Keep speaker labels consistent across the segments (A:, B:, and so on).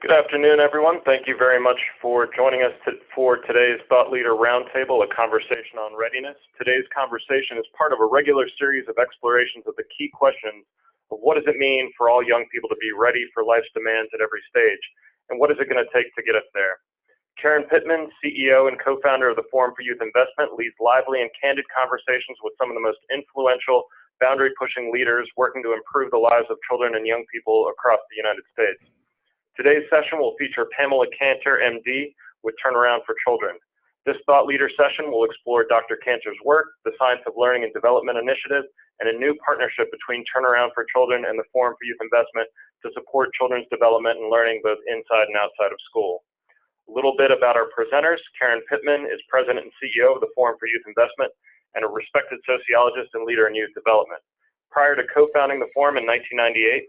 A: Good afternoon, everyone. Thank you very much for joining us for today's Thought Leader Roundtable, a conversation on readiness. Today's conversation is part of a regular series of explorations of the key questions of what does it mean for all young people to be ready for life's demands at every stage, and what is it going to take to get us there? Karen Pittman, CEO and co-founder of the Forum for Youth Investment, leads lively and candid conversations with some of the most influential, boundary-pushing leaders working to improve the lives of children and young people across the United States. Today's session will feature Pamela Cantor, MD, with Turnaround for Children. This thought leader session will explore Dr. Cantor's work, the Science of Learning and Development Initiative, and a new partnership between Turnaround for Children and the Forum for Youth Investment to support children's development and learning both inside and outside of school. A little bit about our presenters. Karen Pittman is President and CEO of the Forum for Youth Investment and a respected sociologist and leader in youth development. Prior to co-founding the Forum in 1998,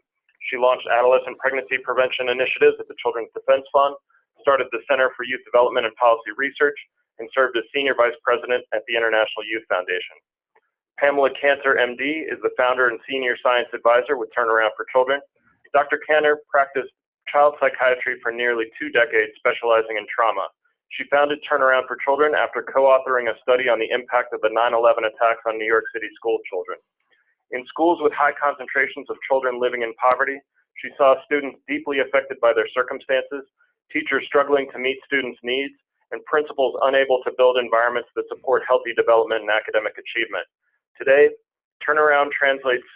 A: she launched adolescent pregnancy prevention initiatives at the Children's Defense Fund, started the Center for Youth Development and Policy Research, and served as Senior Vice President at the International Youth Foundation. Pamela Cantor, MD, is the founder and Senior Science Advisor with Turnaround for Children. Dr. Cantor practiced child psychiatry for nearly 2 decades, specializing in trauma. She founded Turnaround for Children after co-authoring a study on the impact of the 9/11 attacks on New York City school children. In schools with high concentrations of children living in poverty, she saw students deeply affected by their circumstances, teachers struggling to meet students' needs, and principals unable to build environments that support healthy development and academic achievement. Today, Turnaround translates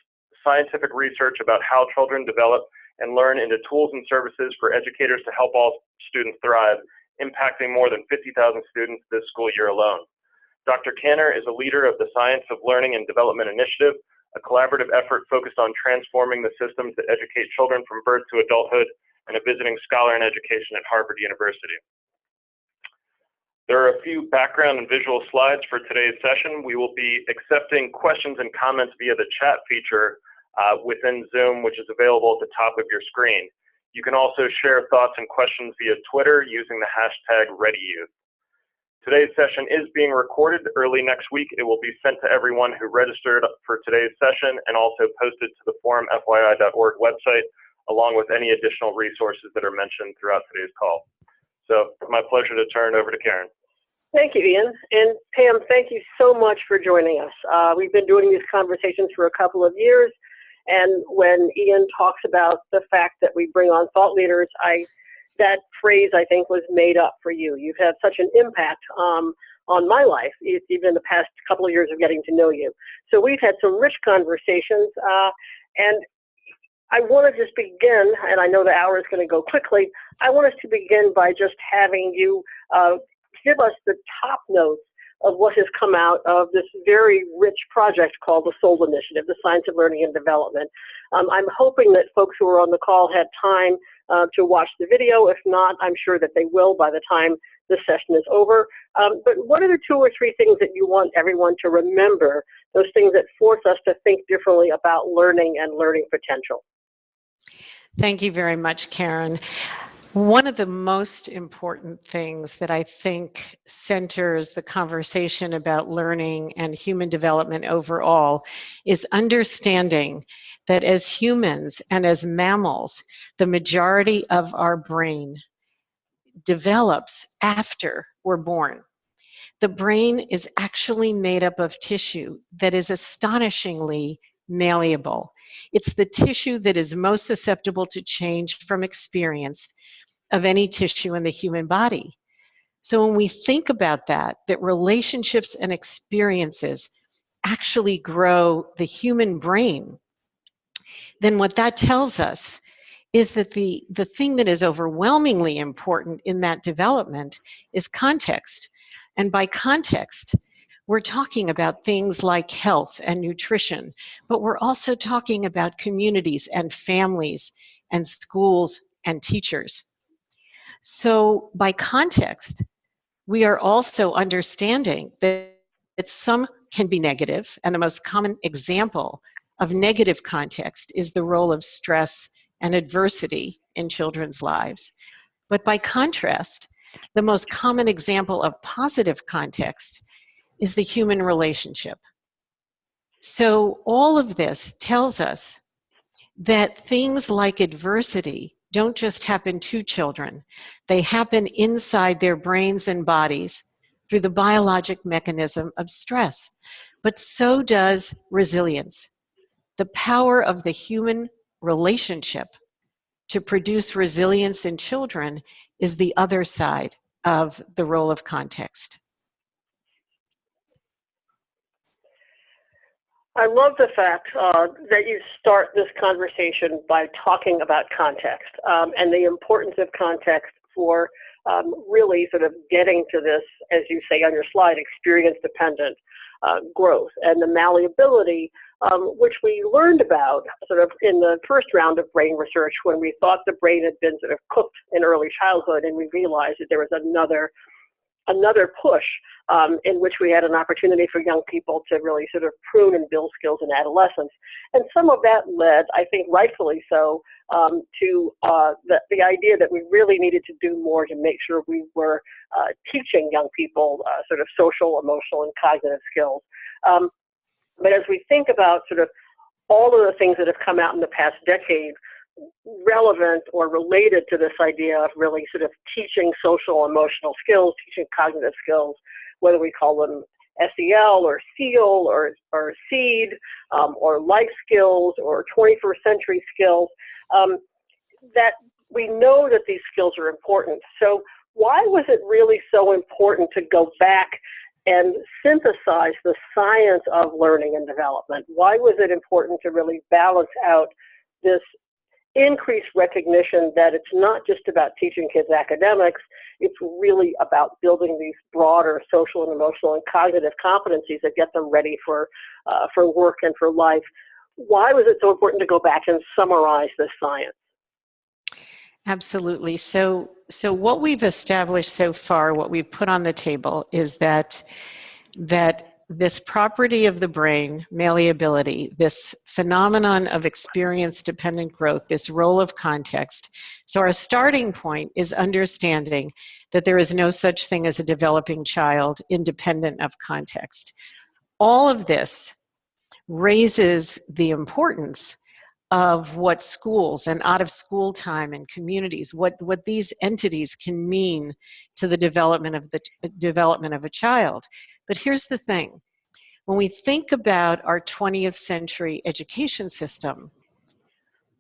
A: scientific research about how children develop and learn into tools and services for educators to help all students thrive, impacting more than 50,000 students this school year alone. Dr. Cantor is a leader of the Science of Learning and Development Initiative, a collaborative effort focused on transforming the systems that educate children from birth to adulthood, and a visiting scholar in education at Harvard University. There are a few background and visual slides for today's session. We will be accepting questions and comments via the chat feature within Zoom, which is available at the top of your screen. You can also share thoughts and questions via Twitter using the hashtag ReadyYouth. Today's session is being recorded. Early next week, it will be sent to everyone who registered for today's session and also posted to the forumfyi.org website, along with any additional resources that are mentioned throughout today's call. So it's my pleasure to turn over to Karen.
B: Thank you, Ian. And Pam, thank you so much for joining us. We've been doing these conversations for a couple of years, and when Ian talks about the fact that we bring on thought leaders, that phrase, I think, was made up for you. You've had such an impact on my life, even in the past couple of years of getting to know you. So we've had some rich conversations, and I want to just begin, and I know the hour is going to go quickly, I want us to begin by just having you give us the top notes of what has come out of this very rich project called the SOUL Initiative, the Science of Learning and Development. I'm hoping that folks who are on the call had time to watch the video. If not, I'm sure that they will by the time this session is over. But what are the 2 or 3 things that you want everyone to remember, those things that force us to think differently about learning and learning potential?
C: Thank you very much, Karen. One of the most important things that I think centers the conversation about learning and human development overall is understanding that as humans and as mammals, the majority of our brain develops after we're born. The brain is actually made up of tissue that is astonishingly malleable. It's the tissue that is most susceptible to change from experience of any tissue in the human body. So when we think about that relationships and experiences actually grow the human brain, then what that tells us is that the thing that is overwhelmingly important in that development is context. And by context, we're talking about things like health and nutrition, but we're also talking about communities and families and schools and teachers. So by context, we are also understanding that some can be negative, and the most common example of negative context is the role of stress and adversity in children's lives. But by contrast, the most common example of positive context is the human relationship. So all of this tells us that things like adversity don't just happen to children. They happen inside their brains and bodies through the biologic mechanism of stress. But so does resilience. The power of the human relationship to produce resilience in children is the other side of the role of context.
B: I love the fact that you start this conversation by talking about context and the importance of context for really sort of getting to this, as you say on your slide, experience-dependent growth and the malleability, which we learned about sort of in the first round of brain research when we thought the brain had been sort of cooked in early childhood, and we realized that there was another push in which we had an opportunity for young people to really sort of prune and build skills in adolescence. And some of that led, I think rightfully so, to the idea that we really needed to do more to make sure we were teaching young people sort of social, emotional, and cognitive skills. But as we think about sort of all of the things that have come out in the past decade, relevant or related to this idea of really sort of teaching social emotional skills, teaching cognitive skills, whether we call them SEL or SEAL or SEED or life skills or 21st century skills, that we know that these skills are important. So why was it really so important to go back and synthesize the science of learning and development? Why was it important to really balance out this increased recognition that it's not just about teaching kids academics, it's really about building these broader social and emotional and cognitive competencies that get them ready for work and for life? Why was it so important to go back and summarize this science?
C: Absolutely. So what we've established so far, what we've put on the table is that this property of the brain, malleability, this phenomenon of experience-dependent growth, this role of context. So our starting point is understanding that there is no such thing as a developing child independent of context. All of this raises the importance of what schools and out-of-school time and communities, what these entities can mean to the development of a child. But here's the thing. When we think about our 20th century education system,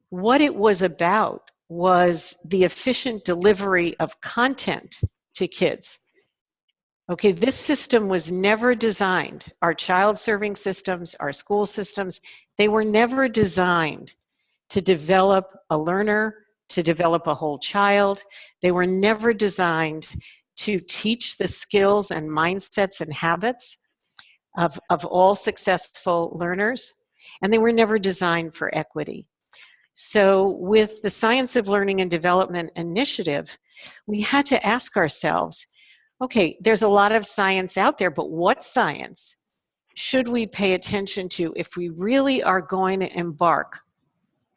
C: what it was about was the efficient delivery of content to kids. Okay, this system was never designed. Our child-serving systems, our school systems, they were never designed to develop a learner, to develop a whole child. They were never designed to teach the skills and mindsets and habits of all successful learners, and they were never designed for equity. So with the Science of Learning and Development initiative, we had to ask ourselves, okay, there's a lot of science out there, but what science should we pay attention to if we really are going to embark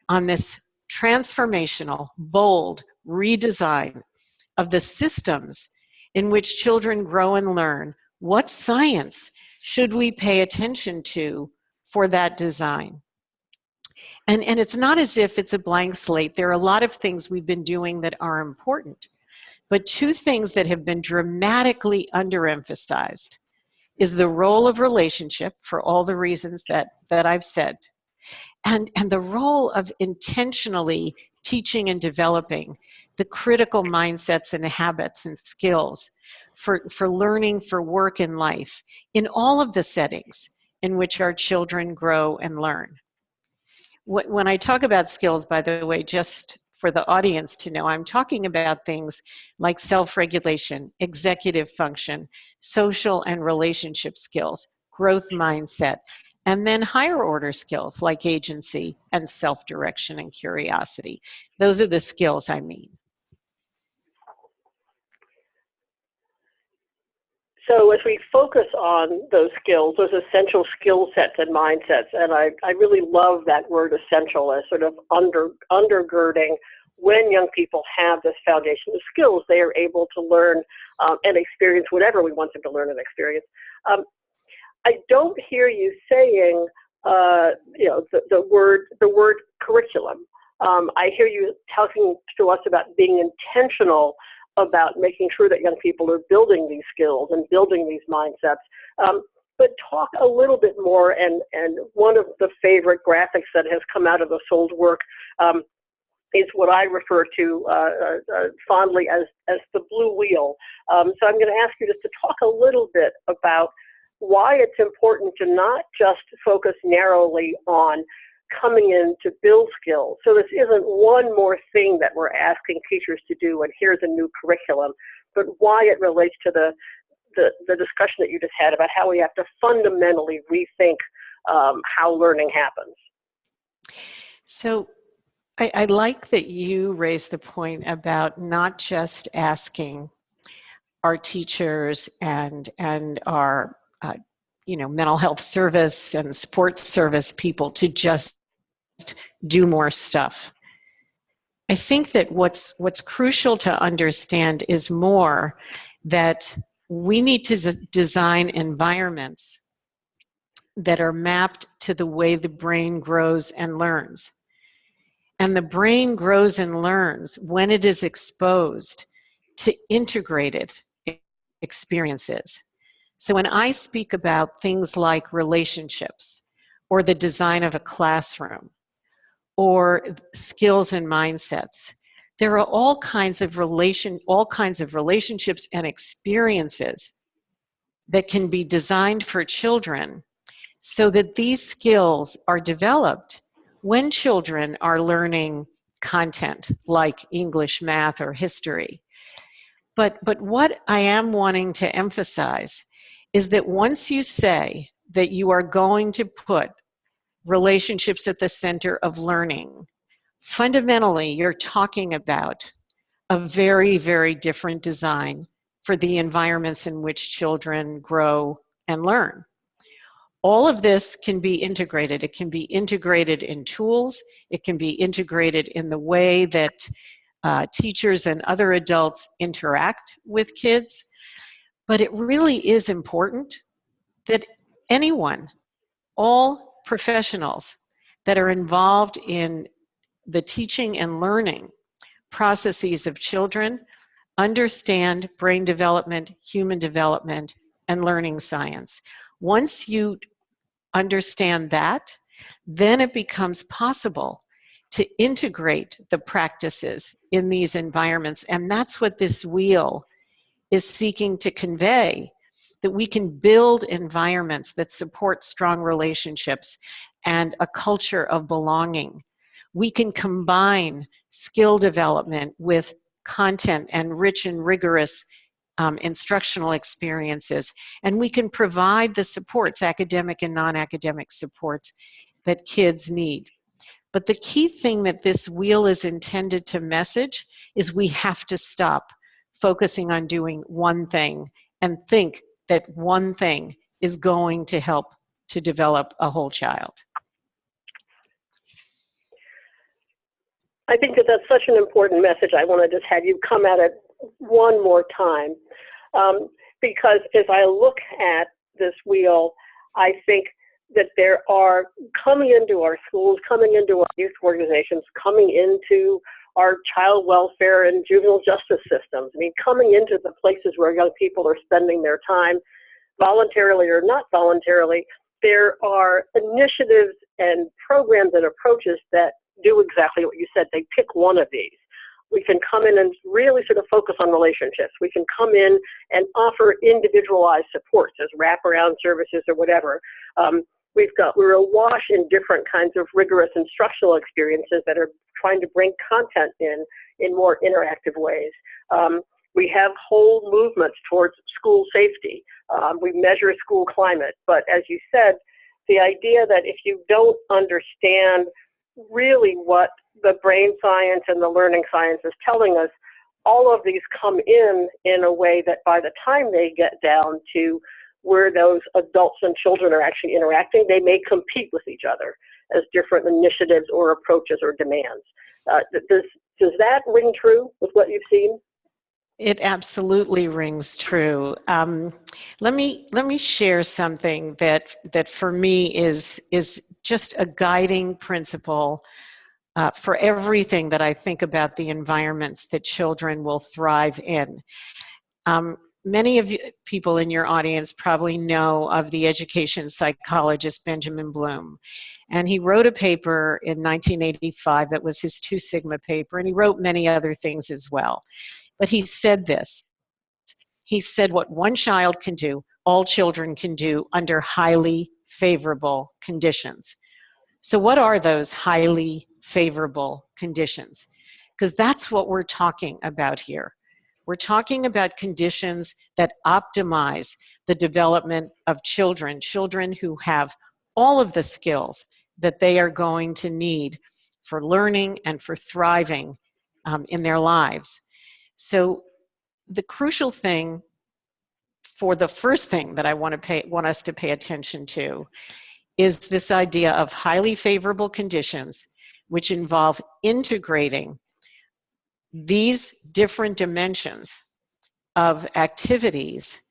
C: on this transformational, bold redesign of the systems in which children grow and learn? What science should we pay attention to for that design? And it's not as if it's a blank slate. There are a lot of things we've been doing that are important. But two things that have been dramatically underemphasized is the role of relationship, for all the reasons that I've said, and the role of intentionally teaching and developing the critical mindsets and habits and skills for learning, for work and life, in all of the settings in which our children grow and learn. When I talk about skills, by the way, just for the audience to know, I'm talking about things like self-regulation, executive function, social and relationship skills, growth mindset, and then higher order skills like agency and self-direction and curiosity. Those are the skills I mean.
B: So as we focus on those skills, those essential skill sets and mindsets, and I really love that word essential as sort of undergirding when young people have this foundation of skills, they are able to learn and experience whatever we want them to learn and experience. I don't hear you saying, the word curriculum. I hear you talking to us about being intentional about making sure that young people are building these skills and building these mindsets. But talk a little bit more, and one of the favorite graphics that has come out of the SOLD work is what I refer to fondly as the blue wheel. So I'm going to ask you just to talk a little bit about why it's important to not just focus narrowly on coming in to build skills. So this isn't one more thing that we're asking teachers to do and here's a new curriculum, but why it relates to the discussion that you just had about how we have to fundamentally rethink how learning happens.
C: So I like that you raised the point about not just asking our teachers and our mental health service and sports service people to just do more stuff. I think that what's crucial to understand is more that we need to design environments that are mapped to the way the brain grows and learns. And the brain grows and learns when it is exposed to integrated experiences. So when I speak about things like relationships or the design of a classroom or skills and mindsets, there are all kinds of relationships and experiences that can be designed for children so that these skills are developed when children are learning content like English, math, or history. But what I am wanting to emphasize is that once you say that you are going to put relationships at the center of learning, fundamentally you're talking about a very, very different design for the environments in which children grow and learn. All of this can be integrated. It can be integrated in tools. It can be integrated in the way that teachers and other adults interact with kids. But it really is important that anyone, all professionals that are involved in the teaching and learning processes of children understand brain development, human development, and learning science. Once you understand that, then it becomes possible to integrate the practices in these environments. And that's what this wheel is seeking to convey, that we can build environments that support strong relationships and a culture of belonging. We can combine skill development with content and rich and rigorous instructional experiences, and we can provide the supports, academic and non-academic supports, that kids need. But the key thing that this wheel is intended to message is we have to stop focusing on doing one thing and think that one thing is going to help to develop a whole child.
B: I think that that's such an important message. I want to just have you come at it one more time. Because as I look at this wheel, I think that there are coming into our schools, coming into our youth organizations, coming into our child welfare and juvenile justice systems. I mean, coming into the places where young people are spending their time, voluntarily or not voluntarily, there are initiatives and programs and approaches that do exactly what you said. They pick one of these. We can come in and really sort of focus on relationships. We can come in and offer individualized supports as wraparound services or whatever. We're awash in different kinds of rigorous instructional experiences that are trying to bring content in more interactive ways. We have whole movements towards school safety. We measure school climate, but as you said, the idea that if you don't understand really what the brain science and the learning science is telling us, all of these come in a way that by the time they get down to where those adults and children are actually interacting, they may compete with each other as different initiatives or approaches or demands. Does that ring true with what you've seen?
C: It absolutely rings true. Let me share something that for me is just a guiding principle for everything that I think about the environments that children will thrive in. Many of you people in your audience probably know of the education psychologist Benjamin Bloom. And he wrote a paper in 1985 that was his 2 Sigma paper, and he wrote many other things as well. But he said this. He said what one child can do, all children can do under highly favorable conditions. So what are those highly favorable conditions? Because that's what we're talking about here. We're talking about conditions that optimize the development of children, children who have all of the skills that they are going to need for learning and for thriving in their lives. So the crucial thing, for the first thing that I want us to pay attention to, is this idea of highly favorable conditions, which involve integrating these different dimensions of activities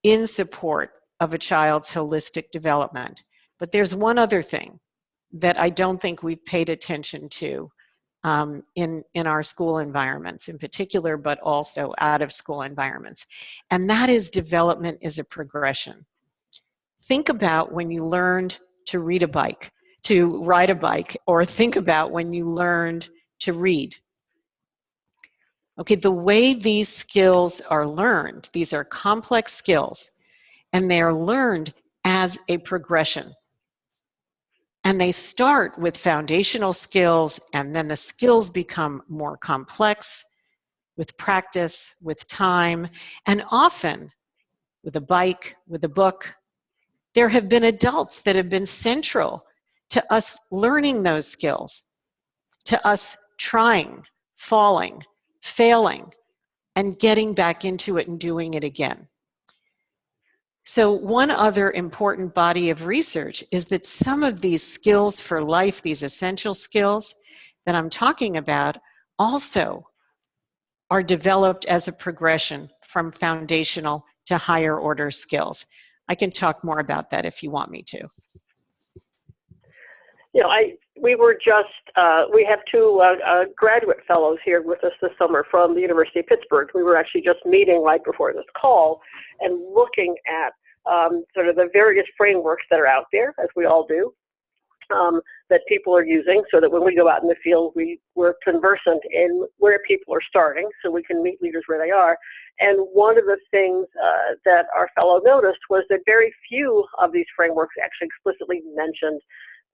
C: in support of a child's holistic development. But there's one other thing that I don't think we've paid attention to in our school environments in particular, but also out of school environments. And that is development is a progression. Think about when you learned to ride a bike, or think about when you learned to read. Okay, the way these skills are learned, these are complex skills, and they are learned as a progression. And they start with foundational skills, and then the skills become more complex with practice, with time, and often with a bike, with a book. There have been adults that have been central to us learning those skills, to us trying, falling, failing, and getting back into it and doing it again. So one other important body of research is that some of these skills for life, these essential skills that I'm talking about, also are developed as a progression from foundational to higher order skills. I can talk more about that if you want me to.
B: You know, we have 2 graduate fellows here with us this summer from the University of Pittsburgh. We were actually just meeting right before this call and looking at sort of the various frameworks that are out there, as we all do, that people are using, so that when we go out in the field, we're conversant in where people are starting, so we can meet leaders where they are. And one of the things that our fellow noticed was that very few of these frameworks actually explicitly mentioned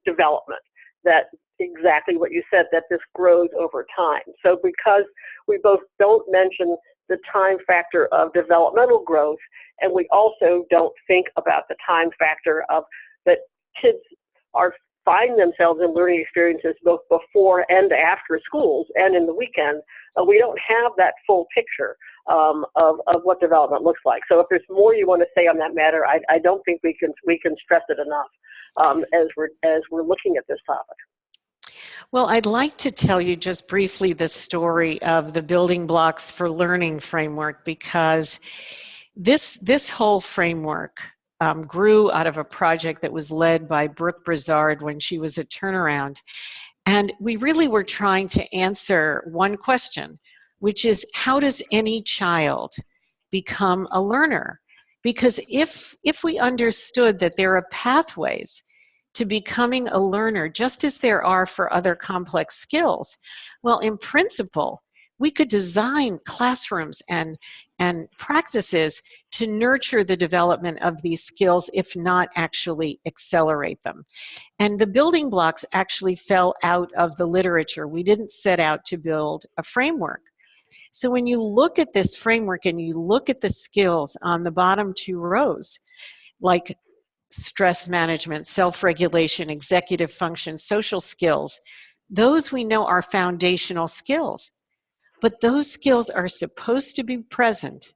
B: development, that exactly what you said, that this grows over time. So because we both don't mention the time factor of developmental growth, and we also don't think about the time factor of that kids find themselves in learning experiences both before and after schools and in the weekend, we don't have that full picture of what development looks like. So if there's more you want to say on that matter, I don't think we can stress it enough as we're looking at this topic.
C: Well, I'd like to tell you just briefly the story of the Building Blocks for Learning framework, because this whole framework grew out of a project that was led by Brooke Brizard when she was at Turnaround. And we really were trying to answer one question, which is, how does any child become a learner? Because if we understood that there are pathways to becoming a learner, just as there are for other complex skills, well, in principle, we could design classrooms and practices to nurture the development of these skills, if not actually accelerate them. And the building blocks actually fell out of the literature. We didn't set out to build a framework. So when you look at this framework and you look at the skills on the bottom 2 rows, like stress management, self-regulation, executive function, social skills, those we know are foundational skills. But those skills are supposed to be present,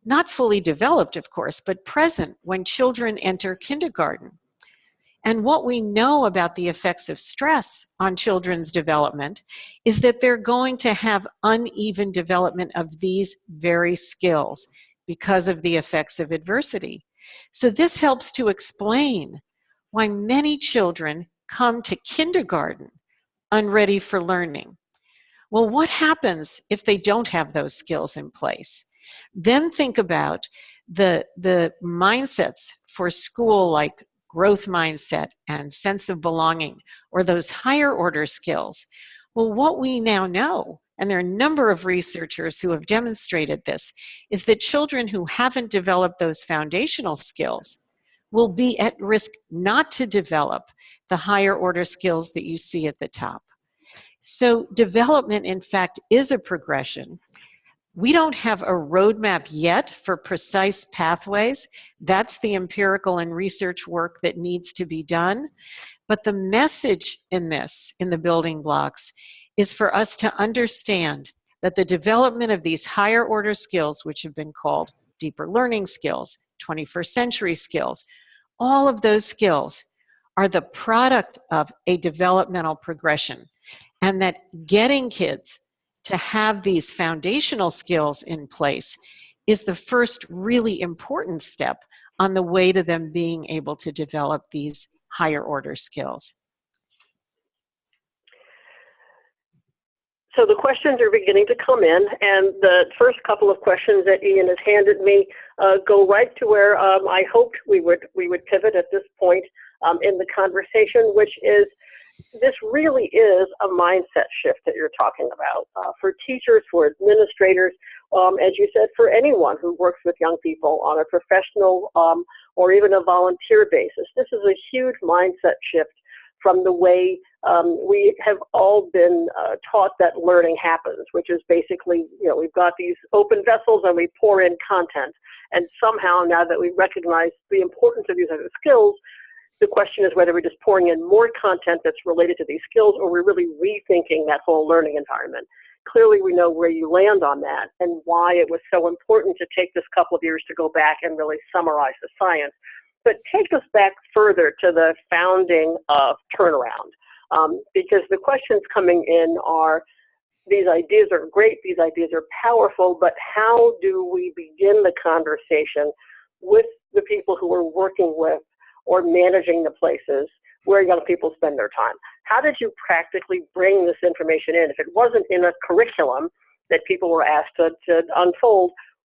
C: not fully developed, of course, but present when children enter kindergarten. And what we know about the effects of stress on children's development is that they're going to have uneven development of these very skills because of the effects of adversity. So this helps to explain why many children come to kindergarten unready for learning. Well, what happens if they don't have those skills in place? Then think about the mindsets for school, like growth mindset and sense of belonging, or those higher order skills. Well, what we now know, and there are a number of researchers who have demonstrated this, is that children who haven't developed those foundational skills will be at risk not to develop the higher order skills that you see at the top. So development, in fact, is a progression. We don't have a roadmap yet for precise pathways. That's the empirical and research work that needs to be done. But the message in this, in the building blocks, is for us to understand that the development of these higher order skills, which have been called deeper learning skills, 21st century skills, all of those skills are the product of a developmental progression. And that getting kids to have these foundational skills in place is the first really important step on the way to them being able to develop these higher order skills.
B: So the questions are beginning to come in, and the first couple of questions that Ian has handed me go right to where I hoped we would pivot at this point in the conversation, which is, this really is a mindset shift that you're talking about for teachers, for administrators, as you said, for anyone who works with young people on a professional or even a volunteer basis. This is a huge mindset shift from the way we have all been taught that learning happens, which is basically, we've got these open vessels and we pour in content. And somehow, now that we recognize the importance of these other skills, the question is whether we're just pouring in more content that's related to these skills, or we're really rethinking that whole learning environment. Clearly, we know where you land on that and why it was so important to take this couple of years to go back and really summarize the science. But take us back further to the founding of Turnaround, because the questions coming in are, these ideas are great, these ideas are powerful, but how do we begin the conversation with the people who we're working with or managing the places where young people spend their time? How did you practically bring this information in? If it wasn't in a curriculum that people were asked to unfold,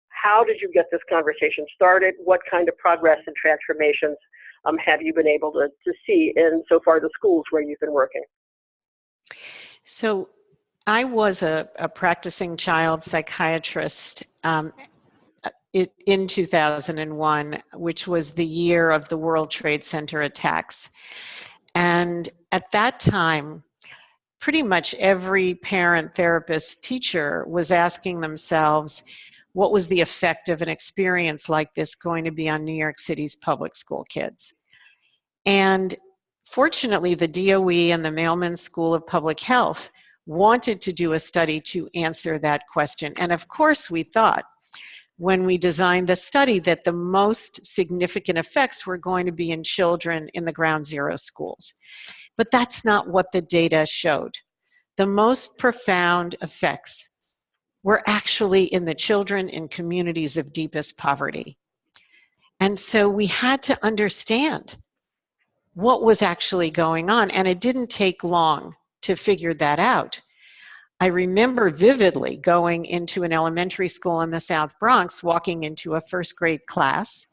B: how did you get this conversation started? What kind of progress and transformations have you been able to see in so far the schools where you've been working?
C: So I was a practicing child psychiatrist in 2001, which was the year of the World Trade Center attacks. And at that time, pretty much every parent, therapist, teacher was asking themselves, what was the effect of an experience like this going to be on New York City's public school kids? And fortunately, the DOE and the Mailman School of Public Health wanted to do a study to answer that question. And of course, we thought, when we designed the study, that the most significant effects were going to be in children in the ground zero schools. But that's not what the data showed. The most profound effects were actually in the children in communities of deepest poverty. And so we had to understand what was actually going on, and it didn't take long to figure that out. I remember vividly going into an elementary school in the South Bronx, walking into a first grade class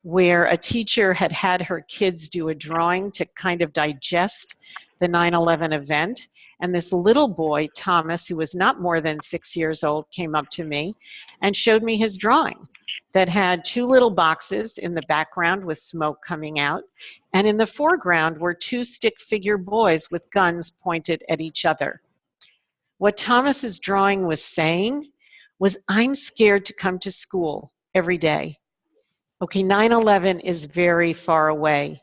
C: where a teacher had had her kids do a drawing to kind of digest the 9/11 event. And this little boy, Thomas, who was not more than 6 years old, came up to me and showed me his drawing that had two little boxes in the background with smoke coming out. And in the foreground were two stick figure boys with guns pointed at each other. What Thomas's drawing was saying was, I'm scared to come to school every day. Okay, 9/11 is very far away.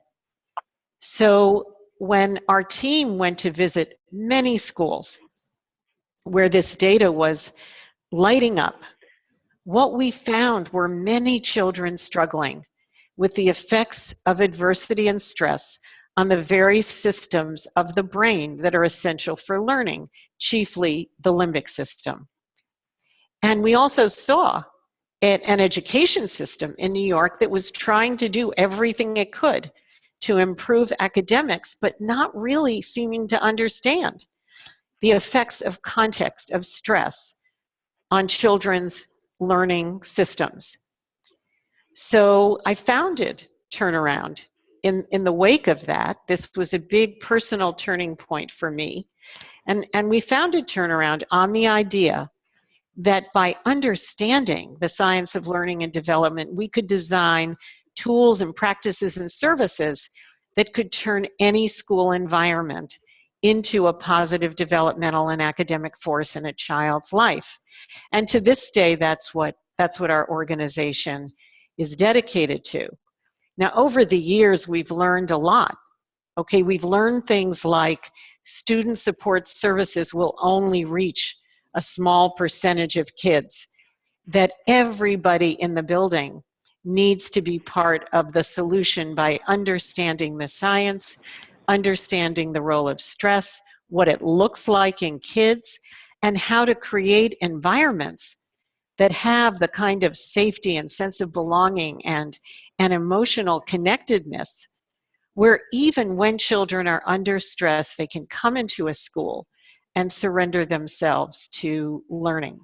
C: So when our team went to visit many schools where this data was lighting up, what we found were many children struggling with the effects of adversity and stress on the very systems of the brain that are essential for learning, chiefly the limbic system. And we also saw an education system in New York that was trying to do everything it could to improve academics, but not really seeming to understand the effects of context, of stress on children's learning systems. So I founded Turnaround. In the wake of that, this was a big personal turning point for me. And we founded Turnaround on the idea that by understanding the science of learning and development, we could design tools and practices and services that could turn any school environment into a positive developmental and academic force in a child's life. And to this day, that's what our organization is dedicated to. Now, over the years, we've learned a lot. Okay, we've learned things like student support services will only reach a small percentage of kids, that everybody in the building needs to be part of the solution by understanding the science, understanding the role of stress, what it looks like in kids, and how to create environments that have the kind of safety and sense of belonging and emotional connectedness where even when children are under stress, they can come into a school and surrender themselves to learning.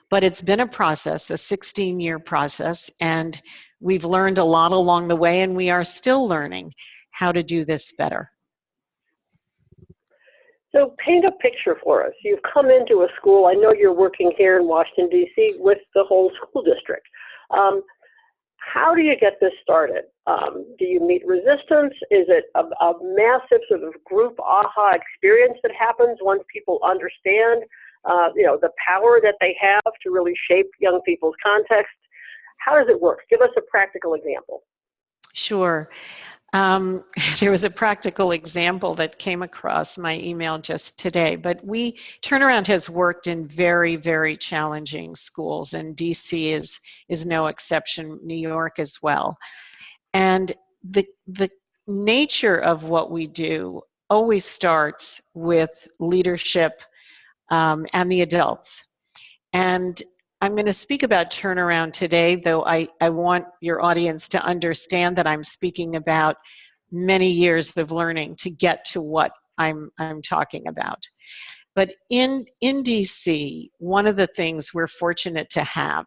C: But it's been a process, a 16-year process, and we've learned a lot along the way, and we are still learning how to do this better.
B: So paint a picture for us. You've come into a school. I know you're working here in Washington, D.C. with the whole school district. How do you get this started? Do you meet resistance? Is it a massive sort of group aha experience that happens once people understand the power that they have to really shape young people's context? How does it work? Give us a practical example.
C: Sure. There was a practical example that came across my email just today, but Turnaround has worked in very, very challenging schools, and DC is no exception, New York as well. And the nature of what we do always starts with leadership and the adults. And I'm going to speak about Turnaround today, though I want your audience to understand that I'm speaking about many years of learning to get to what I'm talking about. But in DC, one of the things we're fortunate to have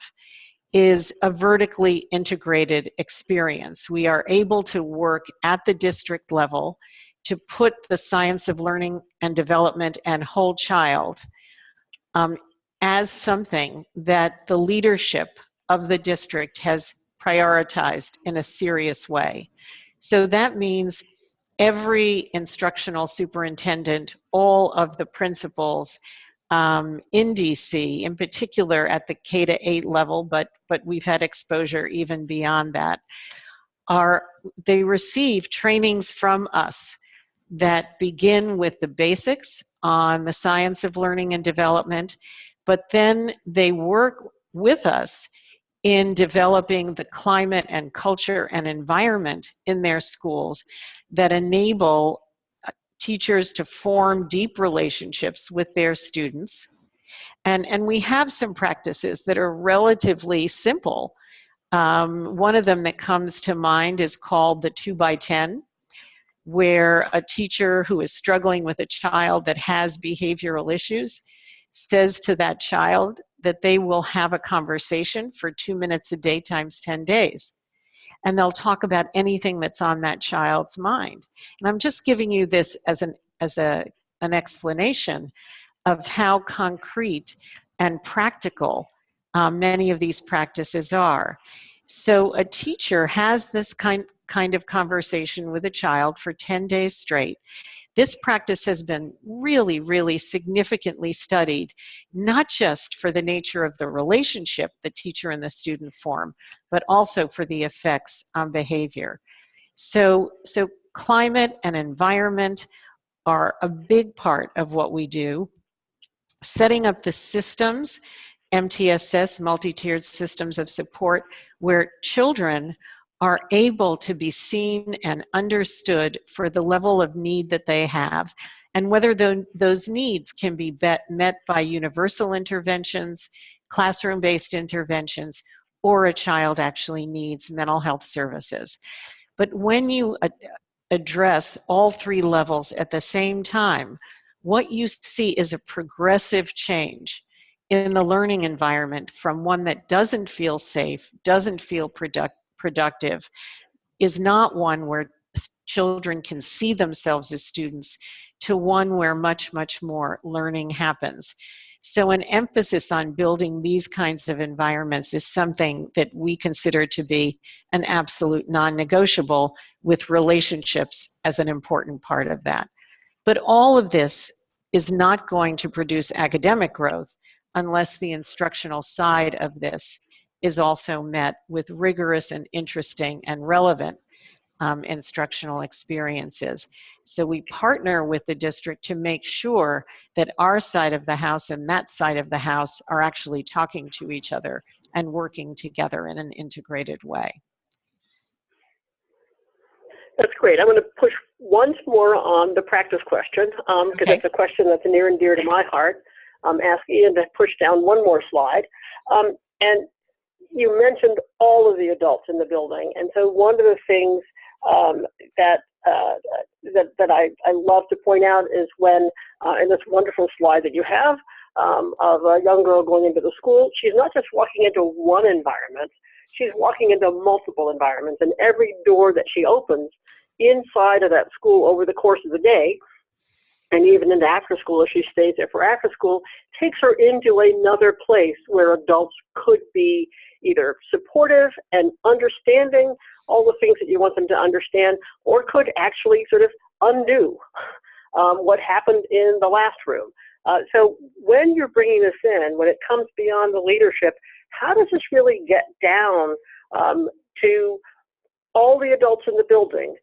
C: is a vertically integrated experience. We are able to work at the district level to put the science of learning and development and whole child as something that the leadership of the district has prioritized in a serious way. So that means every instructional superintendent, all of the principals in DC, in particular at the K-8 level, but we've had exposure even beyond that, they receive trainings from us that begin with the basics on the science of learning and development, but then they work with us in developing the climate and culture and environment in their schools that enable teachers to form deep relationships with their students. And we have some practices that are relatively simple. One of them that comes to mind is called the 2x10, where a teacher who is struggling with a child that has behavioral issues says to that child that they will have a conversation for 2 minutes a day times 10 days. And they'll talk about anything that's on that child's mind. And I'm just giving you this as an explanation of how concrete and practical many of these practices are. So a teacher has this kind of conversation with a child for 10 days straight. This practice has been really, really significantly studied, not just for the nature of the relationship the teacher and the student form, but also for the effects on behavior. So climate and environment are a big part of what we do. Setting up the systems, MTSS, multi-tiered systems of support, where children are able to be seen and understood for the level of need that they have, and whether those needs can be met by universal interventions, classroom-based interventions, or a child actually needs mental health services. But when you address all three levels at the same time, what you see is a progressive change in the learning environment from one that doesn't feel safe, doesn't feel productive, is not one where children can see themselves as students, to one where much, much more learning happens. So an emphasis on building these kinds of environments is something that we consider to be an absolute non-negotiable, with relationships as an important part of that. But all of this is not going to produce academic growth unless the instructional side of this is also met with rigorous and interesting and relevant instructional experiences. So we partner with the district to make sure that our side of the house and that side of the house are actually talking to each other and working together in an integrated way.
B: That's great. I'm going to push once more on the practice question, because it's a question that's near and dear to my heart. Ask Ian to push down one more slide. And you mentioned all of the adults in the building. And so one of the things that I love to point out is when, in this wonderful slide that you have of a young girl going into the school, she's not just walking into one environment, she's walking into multiple environments, and every door that she opens inside of that school over the course of the day, and even into after school, if she stays there for after school, takes her into another place where adults could be either supportive and understanding all the things that you want them to understand, or could actually sort of undo what happened in the last room. So when you're bringing this in, when it comes beyond the leadership, how does this really get down to all the adults in the building,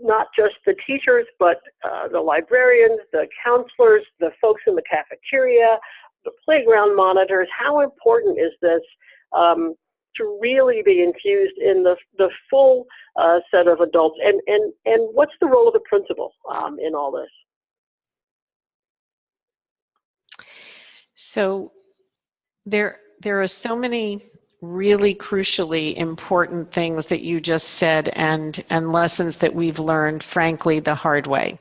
B: not just the teachers, but the librarians, the counselors, the folks in the cafeteria, the playground monitors? How important is this to really be infused in the full set of adults? And what's the role of the principal in all this?
C: So there are so many really crucially important things that you just said, and lessons that we've learned, frankly, the hard way.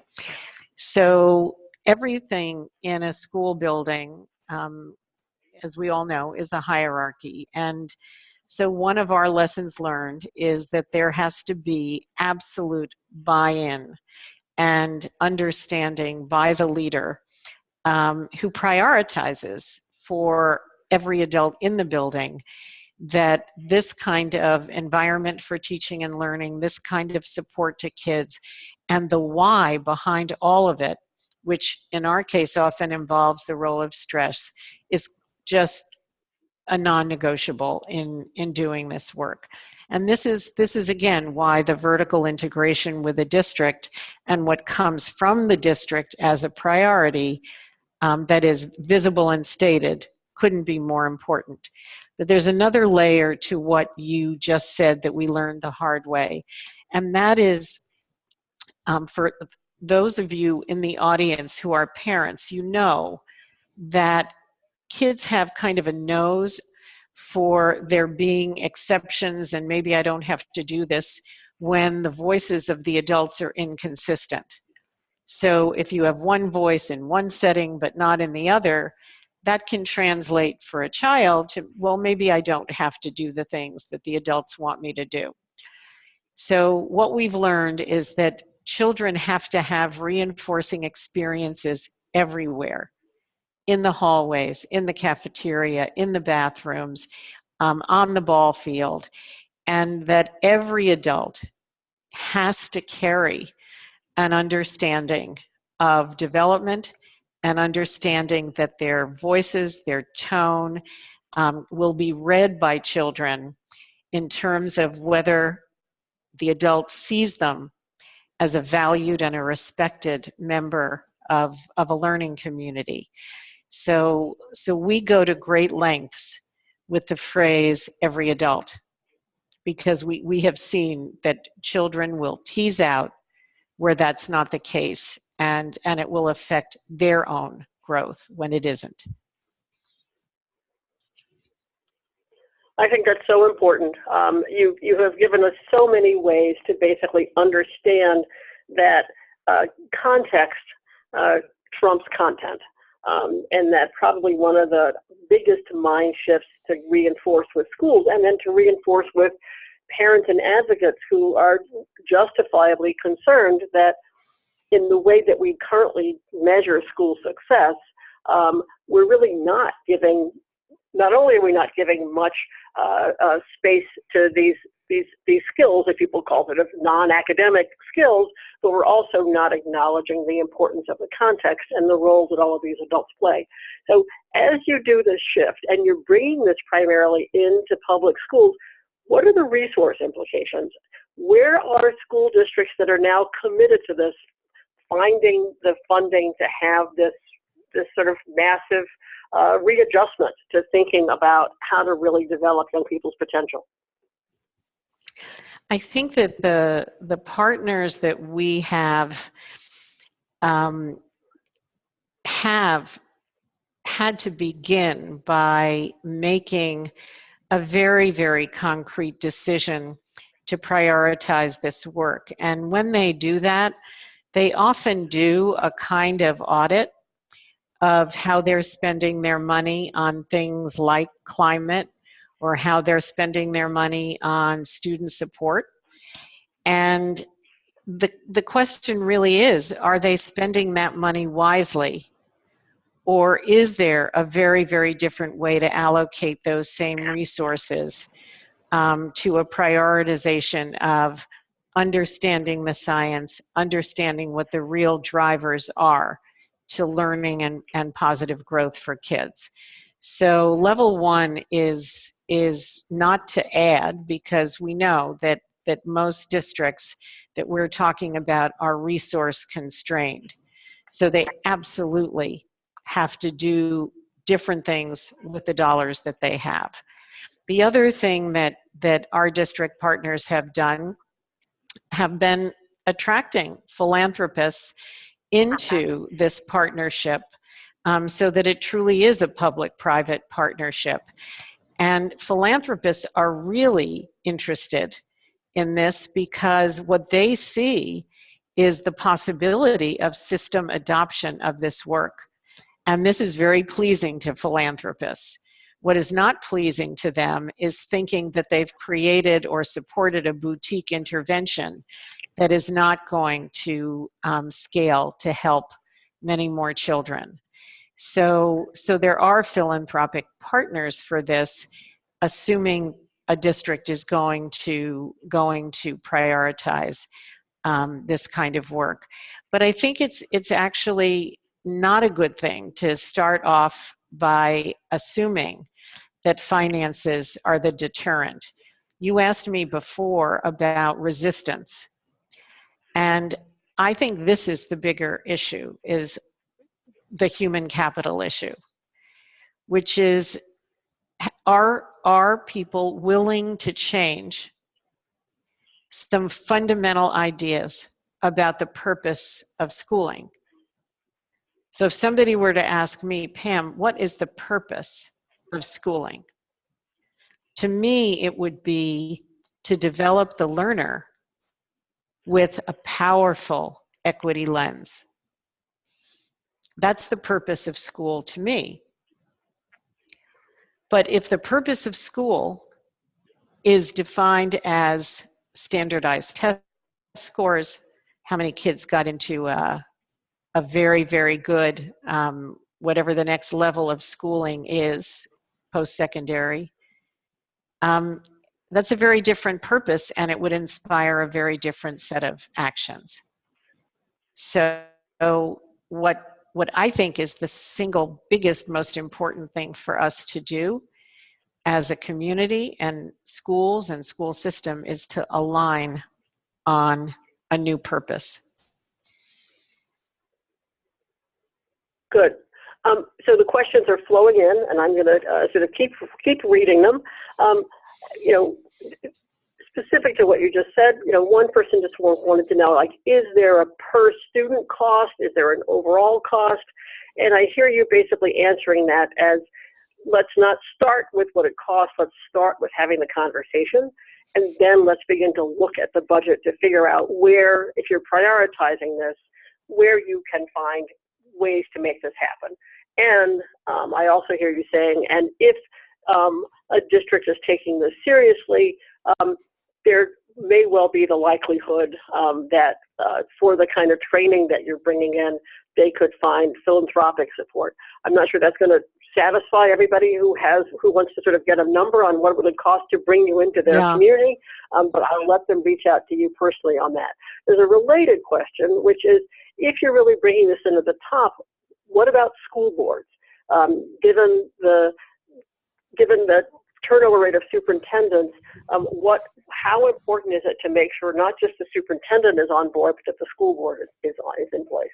C: So everything in a school building, as we all know, is a hierarchy. And so one of our lessons learned is that there has to be absolute buy-in and understanding by the leader, who prioritizes for every adult in the building that this kind of environment for teaching and learning, this kind of support to kids, and the why behind all of it, which in our case often involves the role of stress, is just a non-negotiable in doing this work. And this is again why the vertical integration with the district and what comes from the district as a priority that is visible and stated couldn't be more important. But there's another layer to what you just said that we learned the hard way, and that is for those of you in the audience who are parents, you know that kids have kind of a nose for there being exceptions, and maybe I don't have to do this, when the voices of the adults are inconsistent. So if you have one voice in one setting but not in the other, that can translate for a child to, well, maybe I don't have to do the things that the adults want me to do. So what we've learned is that children have to have reinforcing experiences everywhere, in the hallways, in the cafeteria, in the bathrooms, on the ball field, and that every adult has to carry an understanding of development, an understanding that their voices, their tone will be read by children in terms of whether the adult sees them as a valued and a respected member of a learning community. So we go to great lengths with the phrase every adult, because we have seen that children will tease out where that's not the case, and it will affect their own growth when it isn't.
B: I think that's so important. You have given us so many ways to basically understand that context trumps content. And that probably one of the biggest mind shifts to reinforce with schools, and then to reinforce with parents and advocates who are justifiably concerned that in the way that we currently measure school success, we're really not giving, not only are we not giving much space to these skills, if people call it non-academic skills, but we're also not acknowledging the importance of the context and the roles that all of these adults play. So as you do this shift, and you're bringing this primarily into public schools, what are the resource implications? Where are school districts that are now committed to this finding the funding to have this sort of massive readjustment to thinking about how to really develop young people's potential?
C: I think that the partners that we have had to begin by making a very, very concrete decision to prioritize this work. And when they do that, they often do a kind of audit of how they're spending their money on things like climate, or how they're spending their money on student support. And the question really is, are they spending that money wisely? Or is there a very, very different way to allocate those same resources to a prioritization of understanding the science, understanding what the real drivers are to learning and positive growth for kids? So level one is not to add, because we know that most districts that we're talking about are resource constrained. So they absolutely have to do different things with the dollars that they have. The other thing that our district partners have done have been attracting philanthropists into this partnership, so that it truly is a public-private partnership. And philanthropists are really interested in this because what they see is the possibility of system adoption of this work. And this is very pleasing to philanthropists. What is not pleasing to them is thinking that they've created or supported a boutique intervention that is not going to scale to help many more children. So there are philanthropic partners for this, assuming a district is going to prioritize this kind of work. But I think it's actually not a good thing to start off by assuming that finances are the deterrent. You asked me before about resistance, and I think this is the bigger issue, is the human capital issue, which is, are people willing to change some fundamental ideas about the purpose of schooling? So if somebody were to ask me, Pam, what is the purpose of schooling? To me, it would be to develop the learner with a powerful equity lens. That's the purpose of school to me. But if the purpose of school is defined as standardized test scores, how many kids got into a very, very good, whatever the next level of schooling is, post-secondary, that's a very different purpose, and it would inspire a very different set of actions. So what I think is the single biggest, most important thing for us to do as a community and schools and school system is to align on a new purpose.
B: Good. So the questions are flowing in, and I'm going to sort of keep reading them. Specific to what you just said, one person just wanted to know, like, is there a per student cost? Is there an overall cost? And I hear you basically answering that as, let's not start with what it costs. Let's start with having the conversation, and then let's begin to look at the budget to figure out where, if you're prioritizing this, where you can find ways to make this happen. And I also hear you saying, and if a district is taking this seriously, there may well be the likelihood that for the kind of training that you're bringing in, they could find philanthropic support. I'm not sure that's going to satisfy everybody who wants to sort of get a number on what it would cost to bring you into their community, but I'll let them reach out to you personally on that. There's a related question, which is, if you're really bringing this into the top, what about school boards? Given the turnover rate of superintendents, how important is it to make sure not just the superintendent is on board, but that the school board is in place?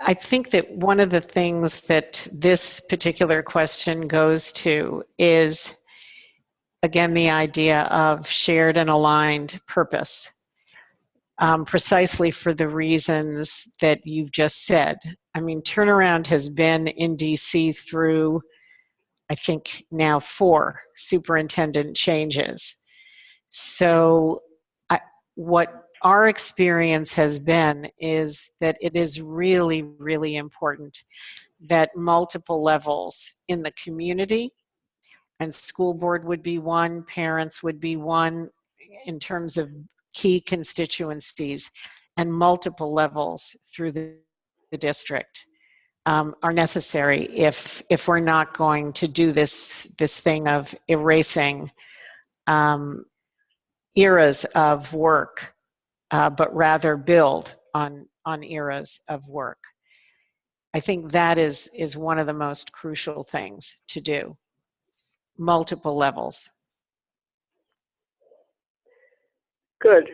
C: I think that one of the things that this particular question goes to is, again, the idea of shared and aligned purpose, precisely for the reasons that you've just said. I mean, turnaround has been in DC through, I think, now 4 superintendent changes. So what our experience has been is that it is really, really important that multiple levels in the community, and school board would be one, parents would be one in terms of key constituencies, and multiple levels through the district are necessary if we're not going to do this thing of erasing eras of work, but rather build on eras of work. I think that is one of the most crucial things to do. Multiple levels.
B: Good.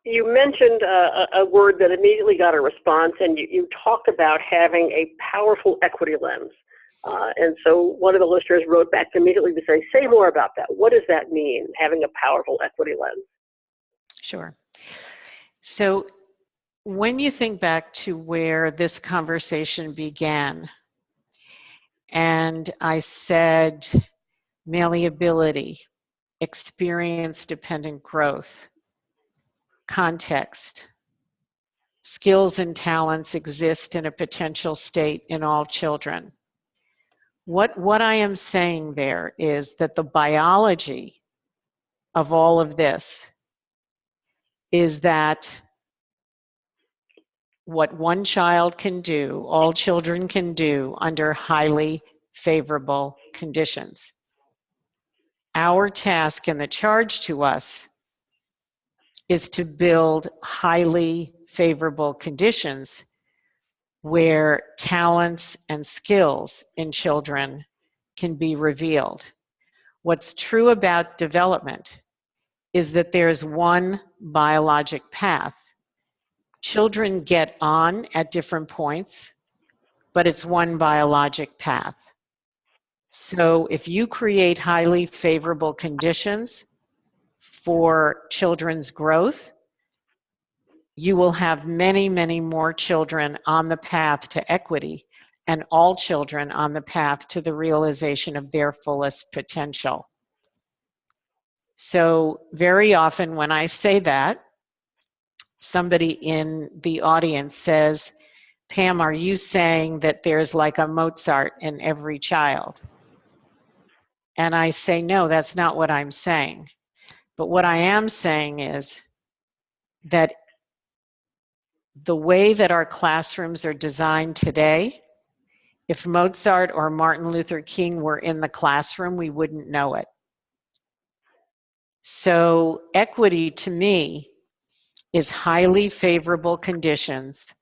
B: You mentioned a word that immediately got a response, and you talked about having a powerful equity lens. And so one of the listeners wrote back immediately to say more about that. What does that mean, having a powerful equity lens?
C: Sure. So when you think back to where this conversation began, and I said malleability, experience-dependent growth, context, skills and talents exist in a potential state in all children. What I am saying there is that the biology of all of this is that what one child can do, all children can do under highly favorable conditions. Our task and the charge to us is to build highly favorable conditions where talents and skills in children can be revealed. What's true about development is that there's one biologic path. Children get on at different points, but it's one biologic path. So if you create highly favorable conditions for children's growth, you will have many, many more children on the path to equity and all children on the path to the realization of their fullest potential. So very often when I say that, somebody in the audience says, Pam, are you saying that there's like a Mozart in every child? And I say, no, that's not what I'm saying. But what I am saying is that the way that our classrooms are designed today, if Mozart or Martin Luther King were in the classroom, we wouldn't know it. So equity to me is highly favorable conditions,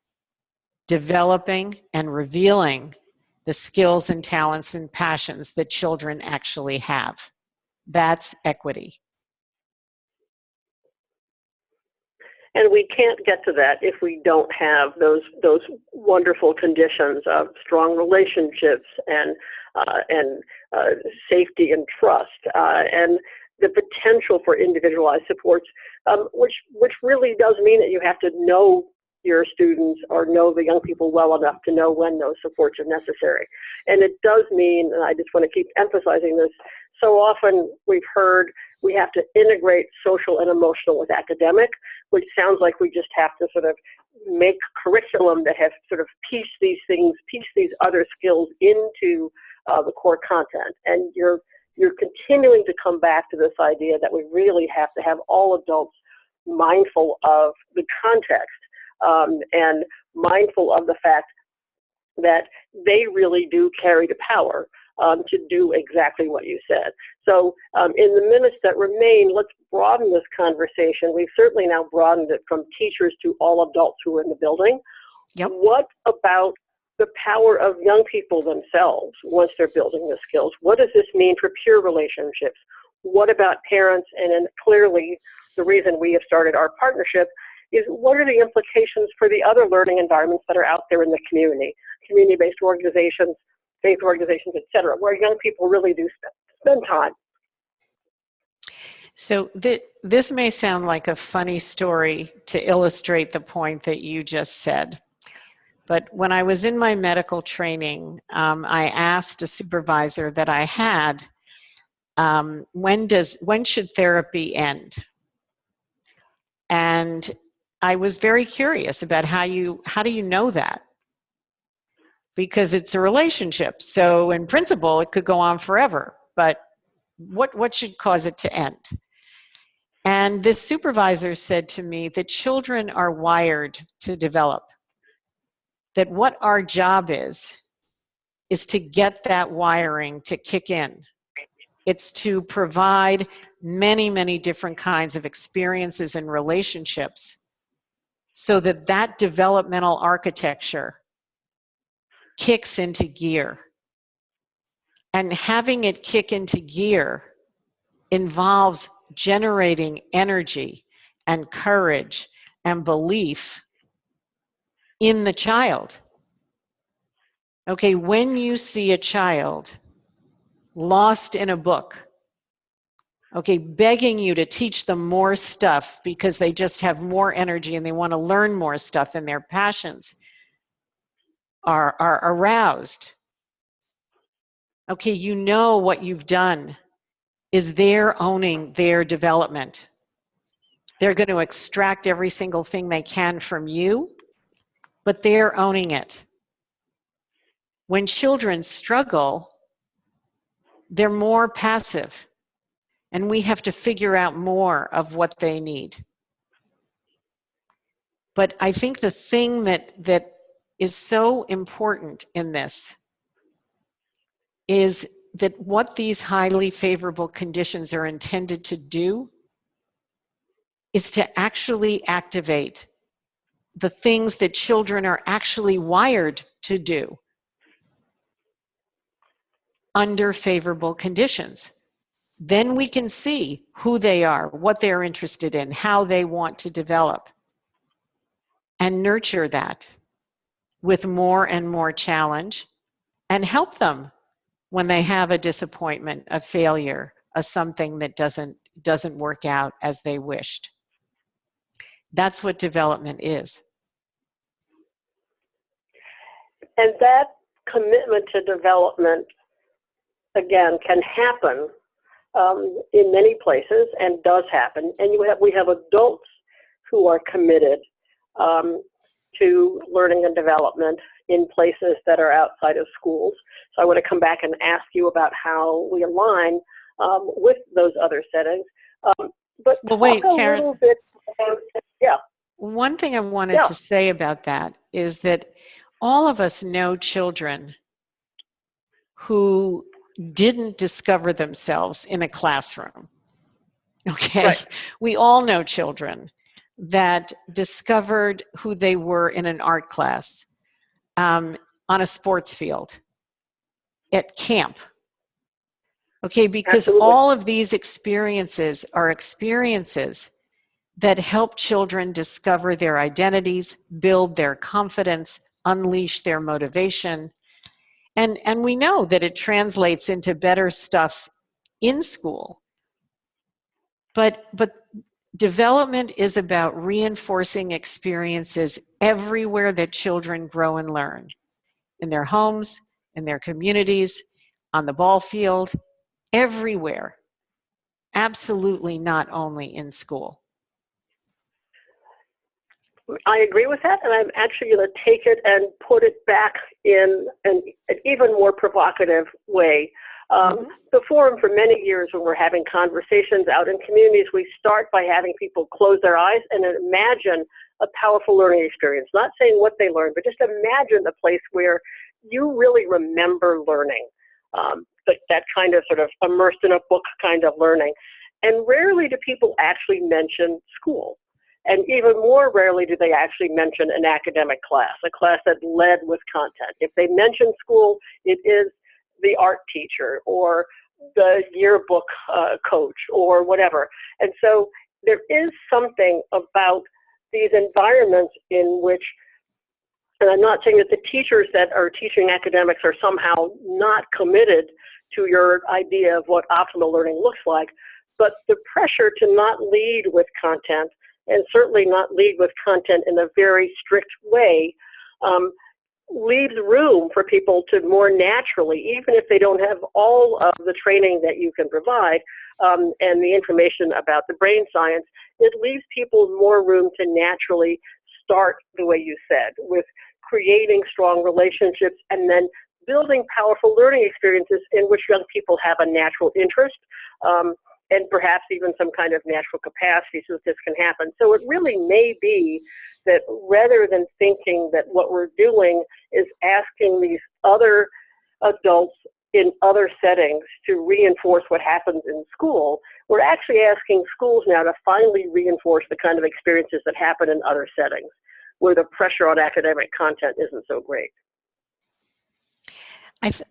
C: developing and revealing the skills and talents and passions that children actually have. That's equity.
B: And we can't get to that if we don't have those wonderful conditions of strong relationships and safety and trust, and the potential for individualized supports, which really does mean that you have to know your students or know the young people well enough to know when those supports are necessary. And it does mean, and I just want to keep emphasizing this, so often we've heard we have to integrate social and emotional with academic, which sounds like we just have to sort of make curriculum that has sort of piece these other skills into the core content. And you're continuing to come back to this idea that we really have to have all adults mindful of the context and mindful of the fact that they really do carry the power to do exactly what you said. So in the minutes that remain, let's broaden this conversation. We've certainly now broadened it from teachers to all adults who are in the building.
C: Yep.
B: What about the power of young people themselves once they're building the skills? What does this mean for peer relationships? What about parents? And then clearly the reason we have started our partnership is what are the implications for the other learning environments that are out there in the community, community-based organizations, faith organizations, et cetera, where young people really do spend time.
C: So this may sound like a funny story to illustrate the point that you just said. But when I was in my medical training, I asked a supervisor that I had, when should therapy end? And I was very curious about how do you know that? Because it's a relationship. So in principle, it could go on forever, but what should cause it to end? And this supervisor said to me that children are wired to develop, that what our job is to get that wiring to kick in. It's to provide many, many different kinds of experiences and relationships so that that developmental architecture kicks into gear. And having it kick into gear involves generating energy and courage and belief in the child. Okay, when you see a child lost in a book, okay, begging you to teach them more stuff because they just have more energy and they want to learn more stuff and their passions are aroused. Okay, you know what you've done is they're owning their development. They're going to extract every single thing they can from you, but they're owning it. When children struggle, they're more passive, and we have to figure out more of what they need. But I think the thing that is so important in this is that what these highly favorable conditions are intended to do is to actually activate the things that children are actually wired to do under favorable conditions. Then we can see who they are, what they're interested in, how they want to develop, and nurture that with more and more challenge and help them when they have a disappointment, a failure, a something that doesn't work out as they wished. That's what development is.
B: And that commitment to development, again, can happen in many places and does happen. And we have adults who are committed to learning and development in places that are outside of schools. So I want to come back and ask you about how we align with those other settings. But
C: well, wait, Karen.
B: A little bit about, yeah.
C: One thing I wanted to say about that is that all of us know children who didn't discover themselves in a classroom. Okay?
B: Right.
C: We all know children that discovered who they were in an art class, on a sports field, at camp. Okay, because
B: Absolutely.
C: all of these experiences are experiences that help children discover their identities, build their confidence, unleash their motivation. And we know that it translates into better stuff in school. But Development is about reinforcing experiences everywhere that children grow and learn, in their homes, in their communities, on the ball field, everywhere. Absolutely not only in school.
B: I agree with that, and I'm actually going to take it and put it back in an even more provocative way. The forum, for many years, when we're having conversations out in communities, we start by having people close their eyes and imagine a powerful learning experience. Not saying what they learned, but just imagine the place where you really remember learning, that kind of sort of immersed in a book kind of learning. And rarely do people actually mention school. And even more rarely do they actually mention an academic class, a class that led with content. If they mention school, it is the art teacher or the yearbook coach or whatever. And so there is something about these environments in which, and I'm not saying that the teachers that are teaching academics are somehow not committed to your idea of what optimal learning looks like, but the pressure to not lead with content, and certainly not lead with content in a very strict way, leaves room for people to more naturally, even if they don't have all of the training that you can provide and the information about the brain science, it leaves people more room to naturally start the way you said, with creating strong relationships and then building powerful learning experiences in which young people have a natural interest and perhaps even some kind of natural capacity so that this can happen. So it really may be that rather than thinking that what we're doing is asking these other adults in other settings to reinforce what happens in school, we're actually asking schools now to finally reinforce the kind of experiences that happen in other settings where the pressure on academic content isn't so great.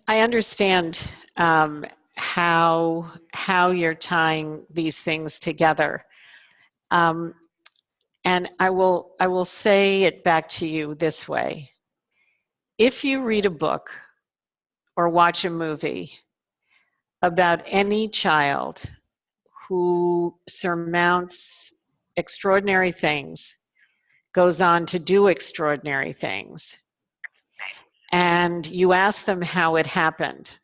C: I understand how you're tying these things together. And I will say it back to you this way. If you read a book or watch a movie about any child who surmounts extraordinary things, goes on to do extraordinary things, and you ask them how it happened,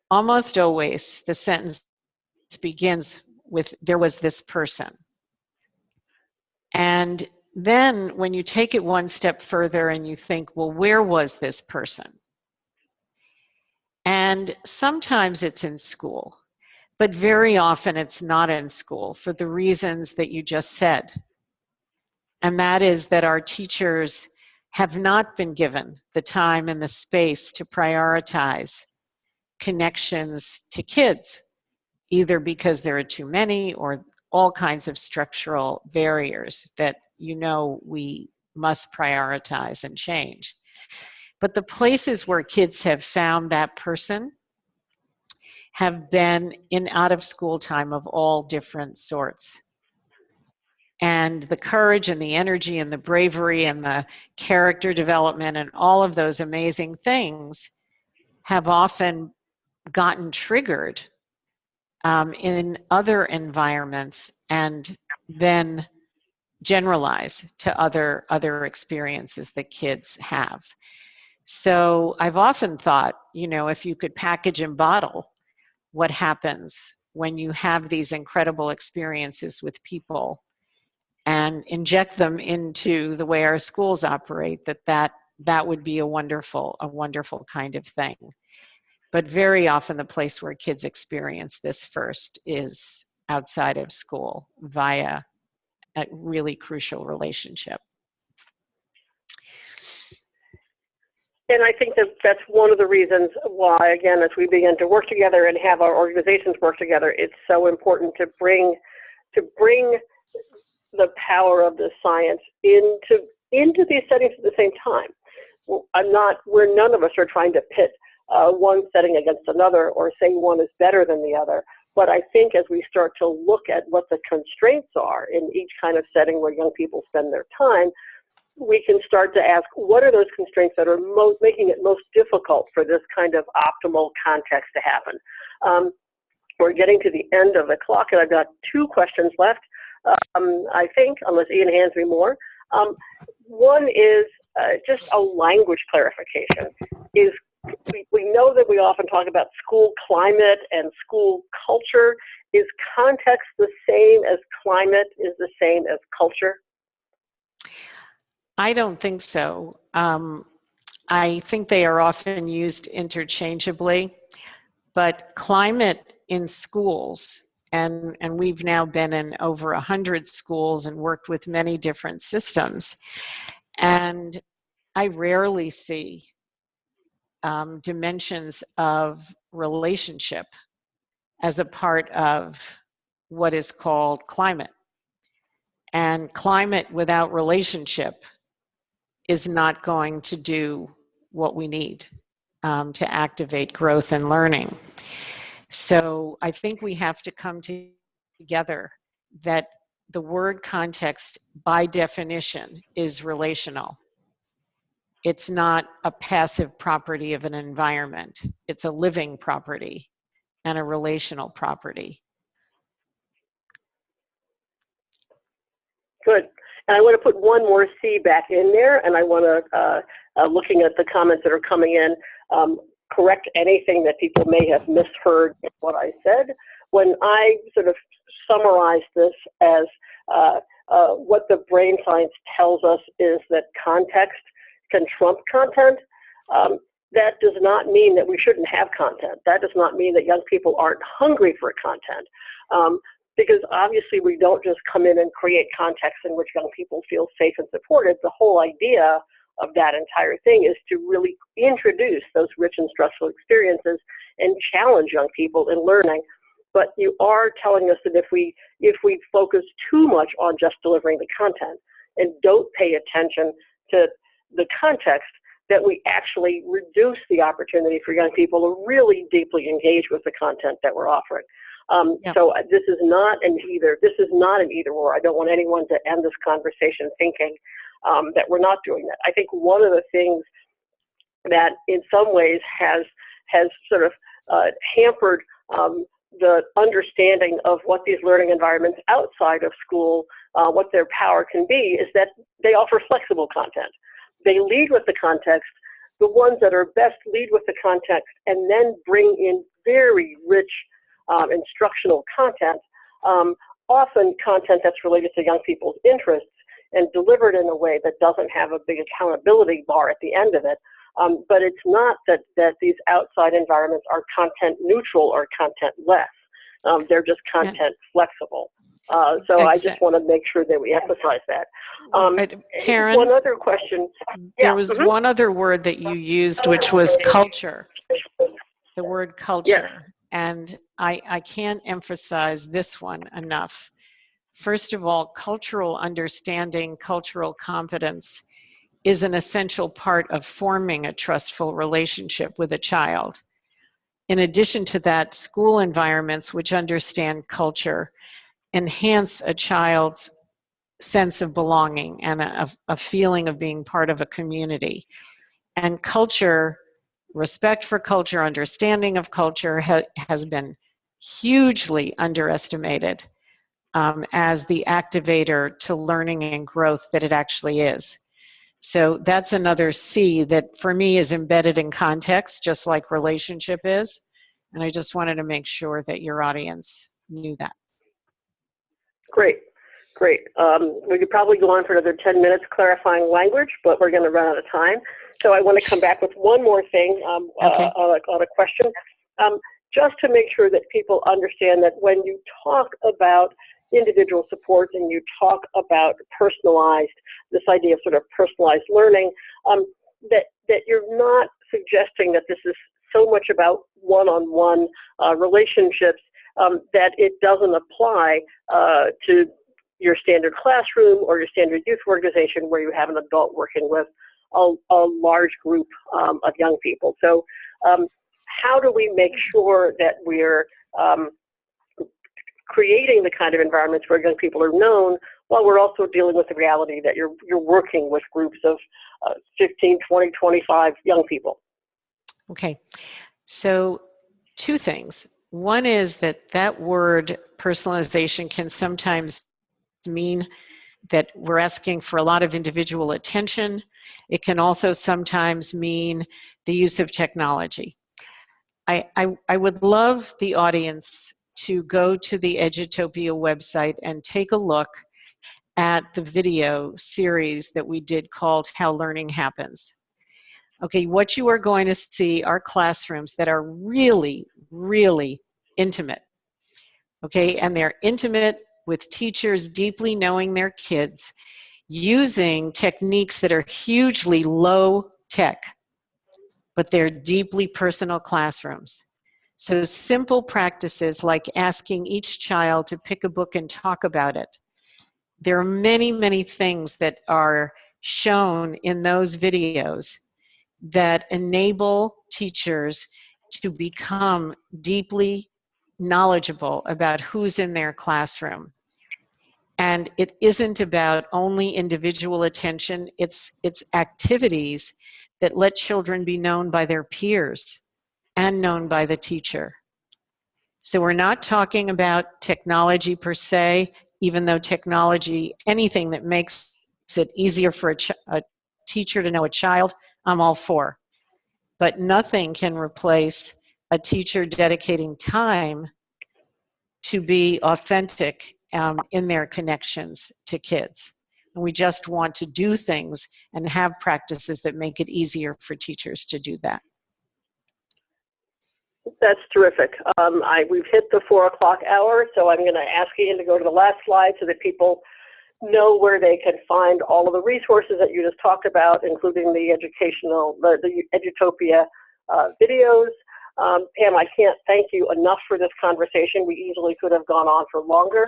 C: almost always the sentence begins with, there was this person. And then when you take it one step further and you think, well, where was this person? And sometimes it's in school, but very often it's not in school for the reasons that you just said. And that is that our teachers have not been given the time and the space to prioritize connections to kids, either because there are too many or all kinds of structural barriers that we must prioritize and change. But the places where kids have found that person have been in out of school time of all different sorts. And the courage and the energy and the bravery and the character development and all of those amazing things have often gotten triggered in other environments and then generalize to other experiences that kids have. So I've often thought, if you could package and bottle what happens when you have these incredible experiences with people and inject them into the way our schools operate, that would be a wonderful kind of thing. But very often the place where kids experience this first is outside of school via a really crucial relationship.
B: And I think that that's one of the reasons why, again, as we begin to work together and have our organizations work together, it's so important to bring the power of the science into these settings at the same time. None of us are trying to pit one setting against another or say one is better than the other. But I think as we start to look at what the constraints are in each kind of setting where young people spend their time, we can start to ask, what are those constraints that are making it most difficult for this kind of optimal context to happen? we're getting to the end of the clock, and I've got 2 questions left, I think, unless Ian hands me more. One is just a language clarification. We know that we often talk about school climate and school culture. Is context the same as climate is the same as culture?
C: I don't think so. I think they are often used interchangeably, but climate in schools, and we've now been in over 100 schools and worked with many different systems, and I rarely see dimensions of relationship as a part of what is called climate. And climate without relationship is not going to do what we need to activate growth and learning. So I think we have to come together that the word context, by definition, is relational. It's not a passive property of an environment. It's a living property and a relational property.
B: Good. And I want to put one more C back in there, and I want to, looking at the comments that are coming in, correct anything that people may have misheard in what I said. When I sort of summarize this as what the brain science tells us is that context can trump content, that does not mean that we shouldn't have content. That does not mean that young people aren't hungry for content. Because obviously we don't just come in and create context in which young people feel safe and supported. The whole idea of that entire thing is to really introduce those rich and stressful experiences and challenge young people in learning. But you are telling us that if we focus too much on just delivering the content and don't pay attention to the context, that we actually reduce the opportunity for young people to really deeply engage with the content that we're offering.
C: Yep.
B: So this is not an either or. I don't want anyone to end this conversation thinking that we're not doing that. I think one of the things that in some ways has sort of hampered the understanding of what these learning environments outside of school, what their power can be, is that they offer flexible content. They lead with the context. The ones that are best lead with the context and then bring in very rich instructional content, often content that's related to young people's interests and delivered in a way that doesn't have a big accountability bar at the end of it. But it's not that these outside environments are content neutral or content less. They're just content flexible. So I just want to make sure that we emphasize that.
C: Karen,
B: one other question.
C: There was one other word that you used, which was culture. The word culture.
B: Yes.
C: And I can't emphasize this one enough. First of all, cultural understanding, cultural competence is an essential part of forming a trustful relationship with a child. In addition to that, school environments which understand culture enhance a child's sense of belonging and a feeling of being part of a community. And culture, respect for culture, understanding of culture has been hugely underestimated as the activator to learning and growth that it actually is. So that's another C that for me is embedded in context, just like relationship is. And I just wanted to make sure that your audience knew that.
B: Great. We could probably go on for another 10 minutes clarifying language, but we're going to run out of time. So I want to come back with one more thing
C: Okay.
B: on a question, just to make sure that people understand that when you talk about individual support and you talk about personalized, this idea of sort of personalized learning, that you're not suggesting that this is so much about one-on-one relationships that it doesn't apply to your standard classroom or your standard youth organization where you have an adult working with a large group of young people. So how do we make sure that we're creating the kind of environments where young people are known while we're also dealing with the reality that you're working with groups of 15, 20, 25 young people?
C: Okay, so two things. One is that word personalization can sometimes mean that we're asking for a lot of individual attention. It can also sometimes mean the use of technology. I would love the audience to go to the Edutopia website and take a look at the video series that we did called How Learning Happens. Okay, what you are going to see are classrooms that are really, really intimate. Okay, and they're intimate with teachers deeply knowing their kids, using techniques that are hugely low tech, but they're deeply personal classrooms. So simple practices like asking each child to pick a book and talk about it. There are many, many things that are shown in those videos that enable teachers to become deeply knowledgeable about who's in their classroom. And it isn't about only individual attention, it's activities that let children be known by their peers and known by the teacher. So we're not talking about technology per se, even though technology, anything that makes it easier for a teacher to know a child, I'm all for. But nothing can replace a teacher dedicating time to be authentic in their connections to kids. And we just want to do things and have practices that make it easier for teachers to do that.
B: That's terrific. We've hit the 4 o'clock hour, so I'm going to ask Ian to go to the last slide so that people know where they can find all of the resources that you just talked about, including the Edutopia videos. Pam, I can't thank you enough for this conversation. We easily could have gone on for longer.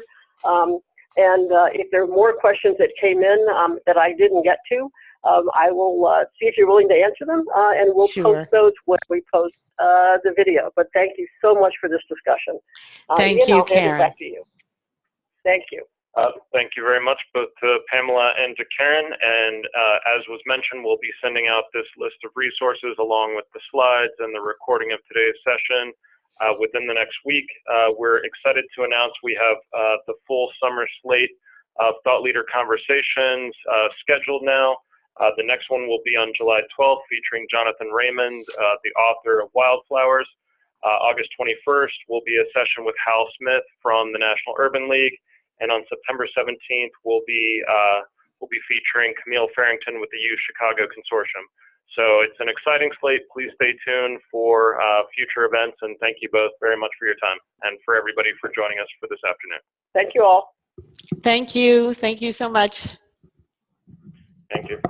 B: If there are more questions that came in that I didn't get to, I will see if you're willing to answer them, and we'll post those when we post the video. But thank you so much for this discussion.
C: Thank
B: Ian,
C: you,
B: I'll hand
C: Karen.
B: it back to you. Thank you.
A: Thank you very much, both to Pamela and to Karen. And as was mentioned, we'll be sending out this list of resources along with the slides and the recording of today's session within the next week. We're excited to announce we have the full summer slate of thought leader conversations scheduled now. The next one will be on July 12th, featuring Jonathan Raymond, the author of Wildflowers. August 21st will be a session with Hal Smith from the National Urban League. And on September 17th, we'll be featuring Camille Farrington with the U Chicago Consortium. So it's an exciting slate. Please stay tuned for future events, and thank you both very much for your time and for everybody for joining us for this afternoon.
B: Thank you all.
C: Thank you. Thank you so much.
A: Thank you.